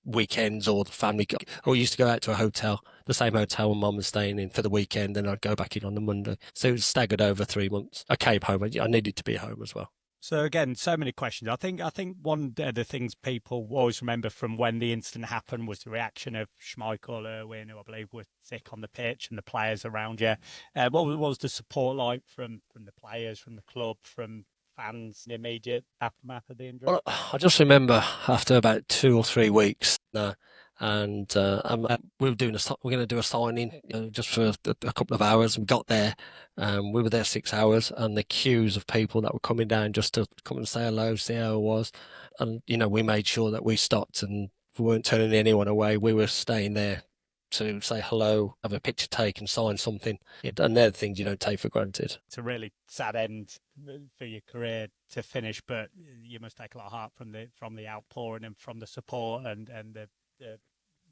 weekends, or the family. Or we used to go out to a hotel, the same hotel my mum was staying in, for the weekend. Then I'd go back in on the Monday. So it was staggered over 3 months. I came home. I needed to be home as well.
So again, so many questions. I think one of the things people always remember from when the incident happened was the reaction of Schmeichel, Irwin, who I believe were sick on the pitch, and the players around you. What was the support like from the players, from the club, from fans, the immediate aftermath of the injury?
Well, I just remember after about 2 or 3 weeks now, and we're going to do a signing just for a couple of hours. We got there, we were there 6 hours, and the queues of people that were coming down just to come and say hello, see how it was, and we made sure that we stopped and we weren't turning anyone away. We were staying there to say hello, have a picture taken, sign something, and they're the things you don't take for granted.
It's a really sad end for your career to finish, but you must take a lot of heart from the outpouring and from the support and the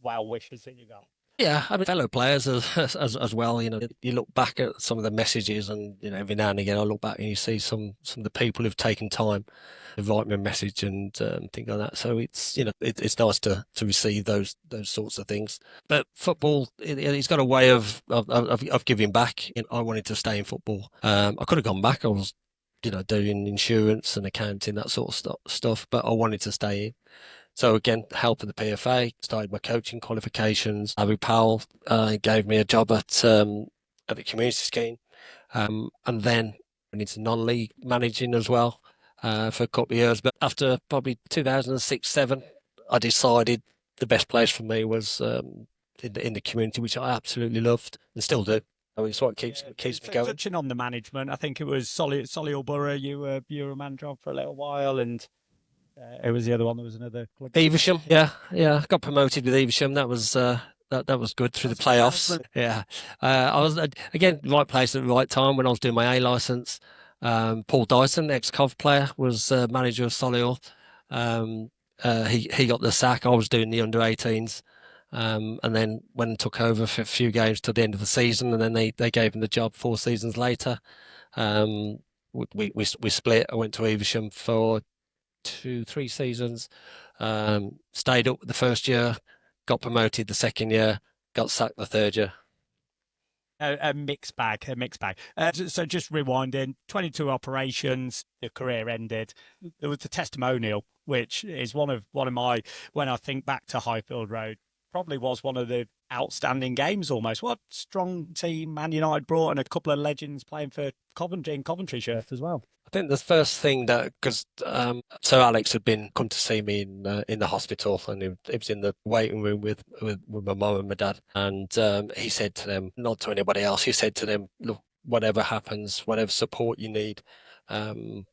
well wishes that you got.
Yeah, I mean, fellow players as well. You know, you look back at some of the messages, and you know, every now and again, I look back and you see some of the people who've taken time to write me a message and things like that. So it's it's nice to receive those sorts of things. But football, it's got a way of giving back. You know, I wanted to stay in football. I could have gone back. I was doing insurance and accounting, that sort of stuff, but I wanted to stay in. So again, help of the PFA, started my coaching qualifications. Barry Powell gave me a job at the community scheme, and then went into non-league managing as well for a couple of years. But after probably 2006-07, I decided the best place for me was in the community, which I absolutely loved and still do. I mean, it's what keeps me going.
Touching on the management, I think it was Solihull Borough. You were a manager on for a little while, and it was the other one. There was another club.
Evesham, yeah, got promoted with Evesham. That was that was good through the playoffs. Yeah, I was again right place at the right time when I was doing my A license. Paul Dyson, ex-Cov player, was manager of Solihull. He got the sack. I was doing the under-18s, and then when took over for a few games till the end of the season, and then they gave him the job 4 seasons later. We split. I went to Evesham for 2-3 seasons, stayed up the first year, got promoted the second year, got sacked the third year.
A mixed bag. So just rewinding, 22 operations, the career ended. There was the testimonial, which is one of my, when I think back to Highfield Road, probably was one of the outstanding games almost. What strong team Man United brought, and a couple of legends playing for Coventry in Coventry shirts as well.
I think the first thing that, because Sir Alex had come to see me in the hospital, and he was in the waiting room with my mum and my dad, and he said to them, not to anybody else, he said to them, look, whatever happens, whatever support you need, go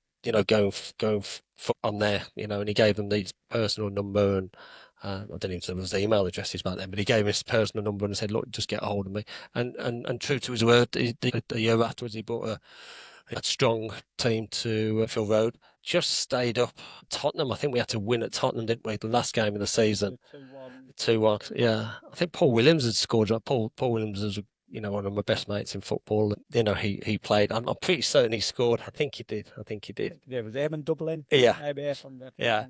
on there, and he gave them his personal number, and I don't even know if there was email addresses back then, but he gave me his personal number and said, look, just get a hold of me. And true to his word, the year afterwards, he brought a strong team to Phil Road. Just stayed up. Tottenham, I think we had to win at Tottenham, didn't we? The last game of the season. 2-1. Yeah. I think Paul Williams had scored. Paul Williams is one of my best mates in football. He played. I'm pretty certain he scored. I think he did.
Yeah, was him and Dublin?
Yeah.
Yeah.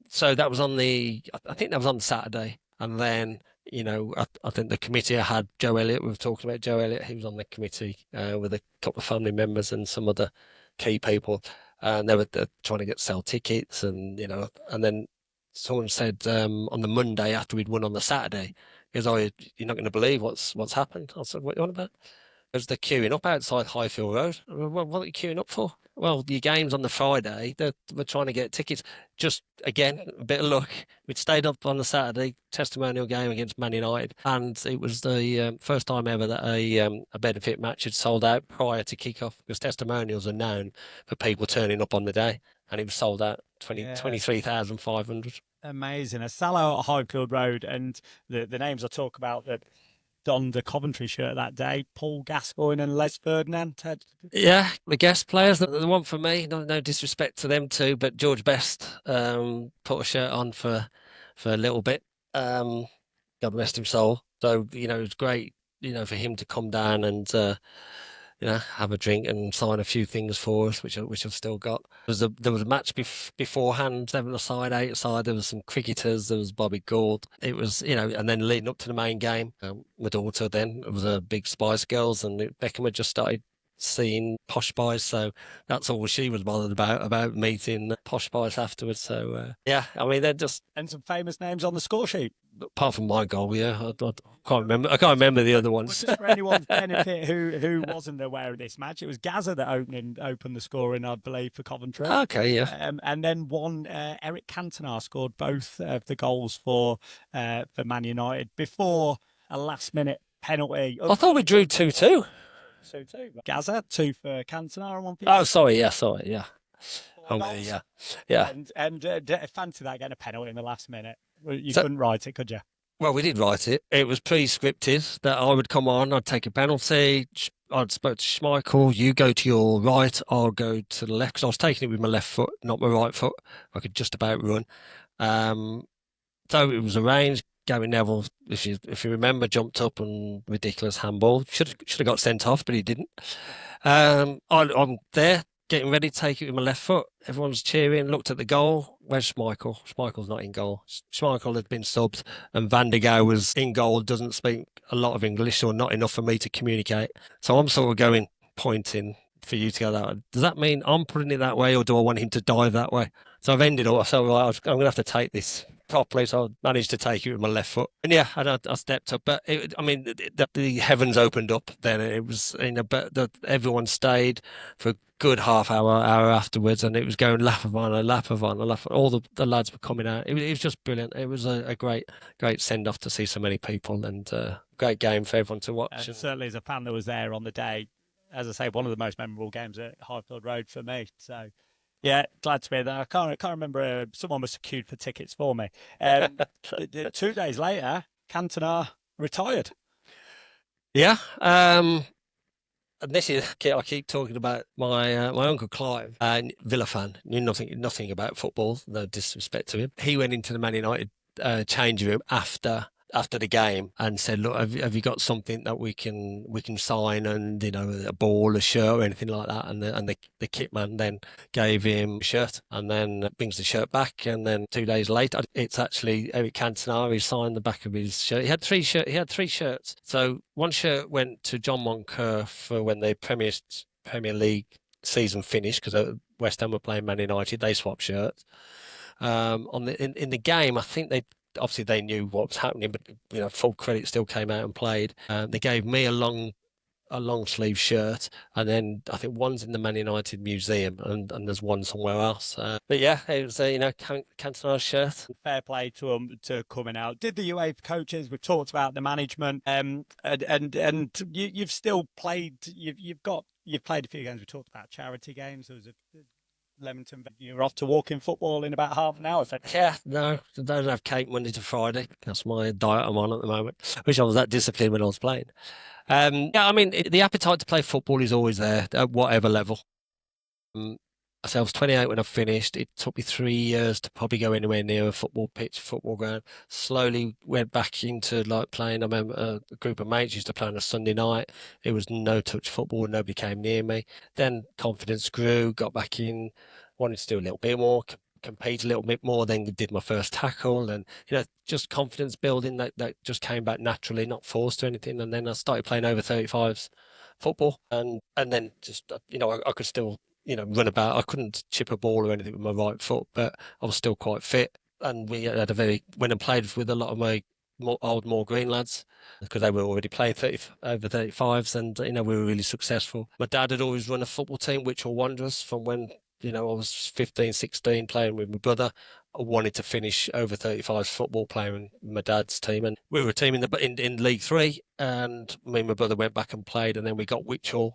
So that was I think that was on Saturday. And then, I think the committee had Joe Elliott. We were talking about Joe Elliott. He was on the committee with a couple of family members and some other key people. And they were trying to sell tickets, and then someone said on the Monday after we'd won on the Saturday, he goes, "Oh, you're not going to believe what's happened." I said, "What are you on about?" Because they're queuing up outside Highfield Road. What are you queuing up for? Well, your game's on the Friday. We're trying to get tickets. Just, again, a bit of luck. We'd stayed up on the Saturday, testimonial game against Man United, and it was the first time ever that a benefit match had sold out prior to kick-off, because testimonials are known for people turning up on the day, and it was sold out, 23,500.
Amazing. A sellout at Highfield Road, and the names I talk about that donned the Coventry shirt that day, Paul Gascoigne and Les Ferdinand.
Yeah, the guest players, the one for me, no disrespect to them too, but George Best put a shirt on for a little bit. God rest his soul. So, it was great, for him to come down and have a drink and sign a few things for us, which I've still got. There was a match beforehand, 7-a-side, 8-a-side. There was some cricketers. There was Bobby Gould. It was, and then leading up to the main game, my daughter then, it was a big Spice Girls, and Beckham had just started seeing Posh Spice, so that's all she was bothered about meeting Posh Spice afterwards. So I mean, they're just,
and some famous names on the score sheet.
Apart from my goal, yeah, I can't remember the other ones.
Just for anyone's benefit who wasn't aware of this match, it was Gazza that opened the scoring, I believe, for Coventry.
Okay, yeah.
And then Eric Cantona scored both of the goals for Man United before a last-minute penalty.
I thought we drew 2-2.
2-2. Gazza, 2 for Cantona and 1 for...
Oh, sorry, yeah. Yeah.
And fancy that, getting a penalty in the last minute. You couldn't write it, could you?
Well, we did write it. It was pre-scripted that I would come on, I'd take a penalty, I'd spoke to Schmeichel, you go to your right, I'll go to the left, because I was taking it with my left foot, not my right foot. I could just about run. So it was arranged. Gary Neville, if you remember, jumped up and ridiculous handball. Should have got sent off, but he didn't. I'm there getting ready to take it with my left foot. Everyone's cheering. Looked at the goal. Where's Schmeichel? Schmeichel's not in goal. Schmeichel had been subbed, and Van der Gaal was in goal. Doesn't speak a lot of English, or not enough for me to communicate. So I'm sort of going, pointing for you to go that way. Does that mean I'm putting it that way, or do I want him to dive that way? So I've ended up. So I'm going to have to take this properly, so I managed to take it with my left foot. And yeah, I stepped up. But the heavens opened up then. It was, everyone stayed for a good hour afterwards, and it was going lap of honour. All the lads were coming out. It was just brilliant. It was a great send off to see so many people, and great game for everyone to watch.
And certainly, as a fan that was there on the day, as I say, one of the most memorable games at Highfield Road for me. So. Yeah, glad to be there. I can't remember. Someone must have queued for tickets for me. 2 days later, Cantona retired.
Yeah. And this is, I keep talking about my uncle Clive, Villa fan, knew nothing about football. No disrespect to him. He went into the Man United changing room after the game and said, "Look, have you got something that we can sign, and a ball, a shirt, or anything like that?" And the kit man then gave him a shirt, and then brings the shirt back, and then 2 days later, it's actually Eric Cantona. He signed the back of his shirt. He had three shirts. So one shirt went to John Moncur for when the Premier League season finished, because West Ham were playing Man United. They swapped shirts. In the game, I think obviously they knew what was happening, but full credit still came out and played. They gave me a long sleeve shirt, and then I think one's in the Man United museum, and there's one somewhere else. But yeah, it was Cantona's shirt.
Fair play to them to coming out. Did the UEFA coaches? We've talked about the management, and you've still played. You've played a few games. We talked about charity games. There was a Leamington, you're off to walking football in about half an hour.
Yeah, no, I don't have cake Monday to Friday. That's my diet I'm on at the moment. Wish I was that disciplined when I was playing. The appetite to play football is always there at whatever level. I was 28 when I finished. It took me 3 years to probably go anywhere near a football pitch, football ground. Slowly went back into playing. I remember a group of mates used to play on a Sunday night. It was no touch football. Nobody came near me. Then confidence grew, got back in, wanted to do a little bit more, compete a little bit more, then did my first tackle, and just confidence building that just came back naturally, not forced or anything. And then I started playing over 35s football, and then just I could still run about. I couldn't chip a ball or anything with my right foot, but I was still quite fit. And we had went and played with a lot of my old Moor Green lads, because they were already playing over 35s, and we were really successful. My dad had always run a football team, which were Wanderers, from when I was 15, 16, playing with my brother. I wanted to finish over 35s football, playing with my dad's team, and we were a team in League 3, and me and my brother went back and played, and then we got Whitchall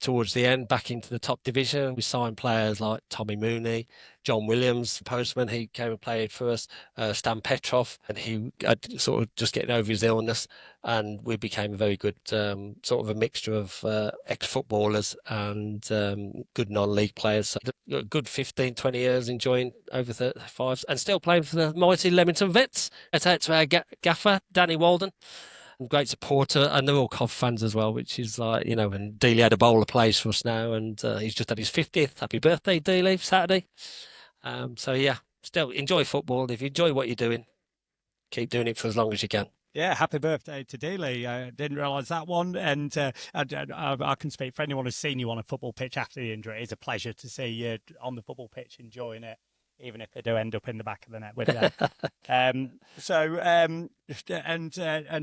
towards the end back into the top division. We signed players like Tommy Mooney, John Williams, postman. He came and played for us, Stan Petrov, and he had sort of just getting over his illness, and we became a very good sort of a mixture of ex-footballers and good non-league players. So a good 15, 20 years enjoying over 35s, and still playing for the mighty Leamington Vets. Shout out to our gaffer, Danny Walden. Great supporter, and they're all Cov fans as well, which is and Dealey had a bowler plays for us now, and he's just had his 50th. Happy birthday, Dealey, Saturday. So yeah, still enjoy football. If you enjoy what you're doing, keep doing it for as long as you can.
Yeah, happy birthday to Dealey. I didn't realise that one, and I can speak for anyone who's seen you on a football pitch after the injury. It's a pleasure to see you on the football pitch enjoying it, even if they do end up in the back of the net with you. And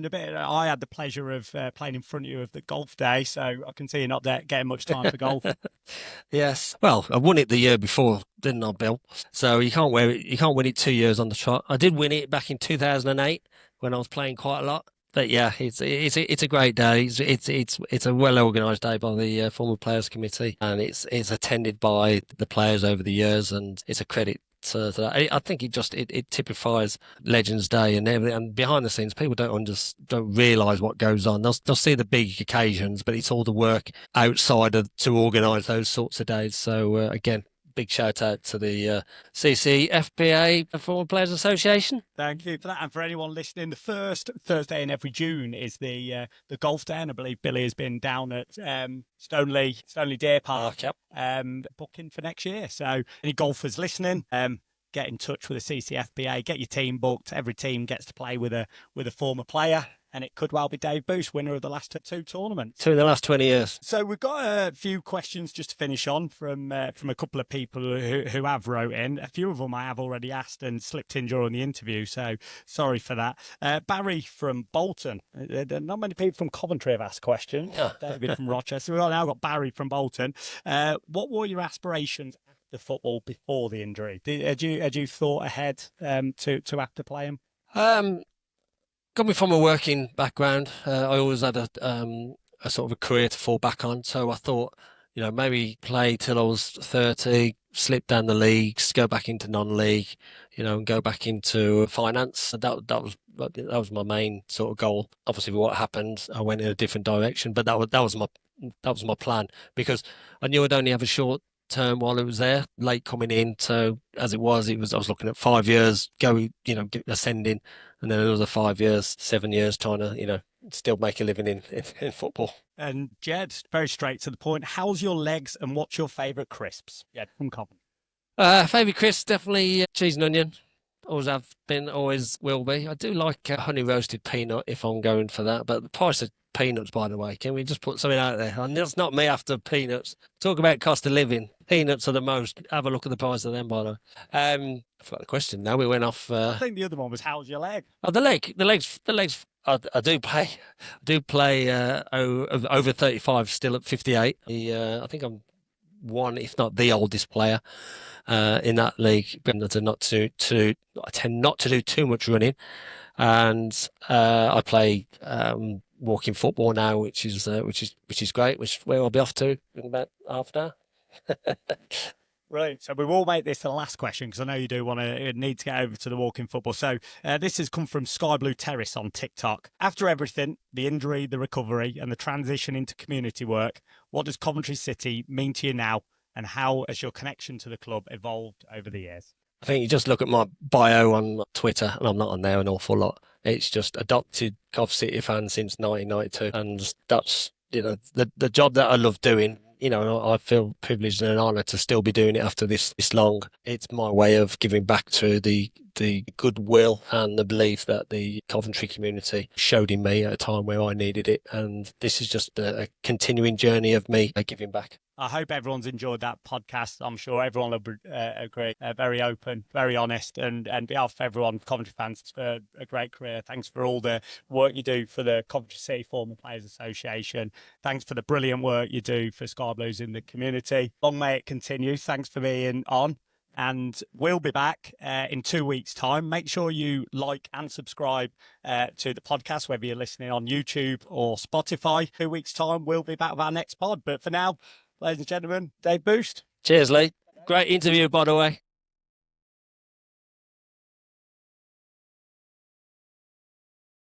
a bit. I had the pleasure of playing in front of you of the golf day, so I can see you're not getting much time for golf.
Yes. Well, I won it the year before, didn't I, Bill? So you can't win it 2 years on the trot. I did win it back in 2008 when I was playing quite a lot. But yeah, it's a great day. It's a well organised day by the former players committee, and it's attended by the players over the years, and it's a credit to that. I think it typifies Legends Day and everything. And behind the scenes, people don't realise what goes on. They'll see the big occasions, but it's all the work outside to organise those sorts of days. So again, big shout out to the CCFPA, Former Players Association.
Thank you for that. And for anyone listening, the first Thursday in every June is the golf day, and I believe Billy has been down at Stoneleigh Deer Park,
Yep.
booking for next year. So any golfers listening, get in touch with the CCFPA, get your team booked. Every team gets to play with a former player. And it could well be Dave Busst, winner of the last two tournaments.
2 in the last 20 years.
So we've got a few questions just to finish on from a couple of people who have wrote in. A few of them I have already asked and slipped in during the interview, so sorry for that. Barry from Bolton. Not many people from Coventry have asked questions.
Yeah.
David from Rochester. We've now got Barry from Bolton. What were your aspirations after football before the injury? Had you thought ahead to have to play him?
Coming from a working background, I always had a sort of a career to fall back on. So I thought, maybe play till I was 30, slip down the leagues, go back into non-league, and go back into finance. That was my main sort of goal. Obviously, with what happened, I went in a different direction, but that was my plan, because I knew I'd only have a short term while it was there, late coming in. So as I was looking at 5 years, ascending, and then another 5 years, 7 years trying to, still make a living in football.
And Jed, very straight to the point. How's your legs and what's your favourite crisps? Jed from Coventry.
Favourite crisps, definitely cheese and onion. Always have been, always will be. I do like honey roasted peanut if I'm going for that, but the price of peanuts, by the way, can we just put something out there? And it's not me after peanuts. Talk about cost of living. Peanuts are the most. Have a look at the price of them, by the way. I forgot the question now. We went off.
I think the other one was, how's your leg?
Oh, the legs. I do play over 35, still at 58. I think I'm one, if not the oldest player in that league. I tend not to do too much running, and I play walking football now, which is great. Which where I'll be off to in about half an hour.
Right, so we will make this the last question because I know you do need to get over to the walking football. So this has come from Sky Blue Terrace on TikTok. After everything, the injury, the recovery, and the transition into community work, what does Coventry City mean to you now, and how has your connection to the club evolved over the years?
I think you just look at my bio on Twitter, and I'm not on there an awful lot. It's just adopted Cov City fan since 1992, and that's the job that I love doing. I feel privileged and an honour to still be doing it after this long. It's my way of giving back to the goodwill and the belief that the Coventry community showed in me at a time where I needed it. And this is just a continuing journey of me giving back.
I hope everyone's enjoyed that podcast. I'm sure everyone will agree. Very open, very honest, and on behalf of everyone, Coventry fans, for a great career. Thanks for all the work you do for the Coventry City Former Players Association. Thanks for the brilliant work you do for Sky Blues in the community. Long may it continue. Thanks for being on. And we'll be back in 2 weeks' time. Make sure you like and subscribe to the podcast, whether you're listening on YouTube or Spotify. 2 weeks' time, we'll be back with our next pod. But for now, ladies and gentlemen, Dave Busst.
Cheers, Lee. Great interview, by the way.